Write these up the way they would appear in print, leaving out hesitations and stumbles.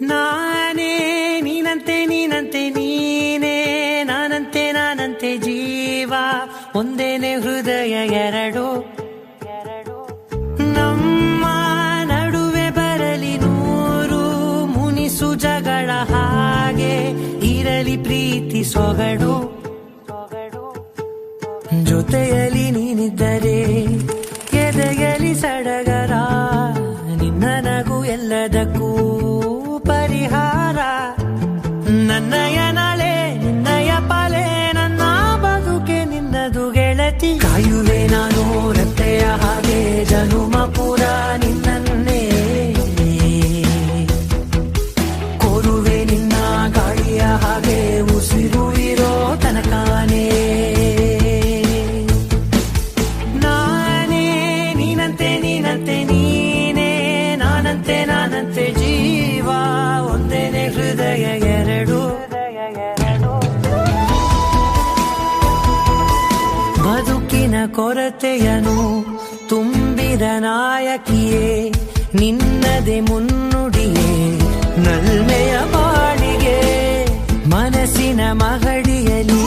ನಾನೇ ನೀನಂತೆ ನೀನಂತೆ ನೀನೇ ನಾನಂತೆ ನಾನಂತೆ ಜೀವ ಒಂದೇನೆ ಹೃದಯ ಎರಡು ನಮ್ಮ ನಡುವೆ ಬರಲಿ ನೂರು ಮುನಿಸು ಜಗಳ ಹಾಗೆ ಇರಲಿ ಪ್ರೀತಿ ಸೊಗಡು ಜೊತೆಯಲ್ಲಿ ನೀನಿದ್ದರೆ ಎದೆಯಲಿ ಸಡಗರ ನಿನ್ನ ನಗು ಎಲ್ಲದಕ್ಕೂ ಪರಿಹಾರ ನನ್ನಯ ನಾಳೆ ನಿನ್ನಯ ಪಾಲೆ ನನ್ನ ಬದುಕೆ ನಿನ್ನದು ಗೆಳತಿ ಕಾಯುವೆ ನಾನು ರತ್ತೆಯ ಹಾಗೆ ಜನುಮ ಪೂರ ನಿನ್ನನ್ನೇ ಕೋರುವೆ ನಿನ್ನ ಗಾಳಿಯ ಹಾಗೆ ಉಸಿರು ಇರೋ ತನಕಾನೇ ನಾನೇ ನೀನಂತೆ ನೀನಂತೆ ನೀನೇ ನಾನಂತೆ ನಾನಂತೆ ಜೀವ ಒಂದೇನೆ ಹೃದಯ ಎರಡು ಬದುಕಿನ ಕೊರತೆಯನು ತುಂಬಿದ ನಾಯಕಿಯೇ ನಿನ್ನದೆ ಮುನ್ನುಡಿಯೇ ನಲ್ಮೆಯ ಬಾಳಿಗೆ ಮನಸ್ಸಿನ ಮಹಡಿಯಲಿ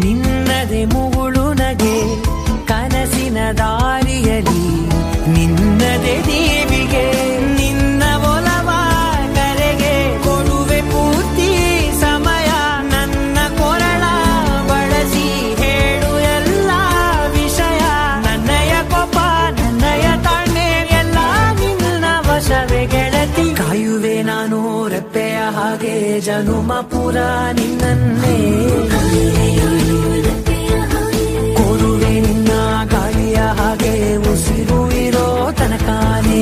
ನಿನ್ನದೆ ಮುಗುಳು ನಗೆ ಕನಸಿನ ದಾರಿಯಲಿ ನಿನ್ನದೆ ದೀವಿಗೆ ನಿನ್ನ ಒಲವ ಕರೆಗೆ ಕೊಡುವೆ ಪೂರ್ತಿ ಸಮಯ ನನ್ನ ಕೊರಳ ಬಳಸಿ ಹೇಳು ಎಲ್ಲ ವಿಷಯ ನನ್ನಯ ಕೋಪ ನನ್ನಯ ತಾಳ್ಮೆ ಎಲ್ಲ ನಿನ್ನ ವಶವೇ ಗೆಳತಿ ಕಾಯುವೆ ನಾನು ರೆಪ್ಪೆಯ ಹಾಗೆ ಜನುಮ ಪುರ ನಿನ್ನನ್ನೇ ಕೋರುವೆ ನಿನ್ನ ಗಾಳಿಯ ಹಾಗೆ ಉಸಿರು ಇರೋ ತನಕಾನೇ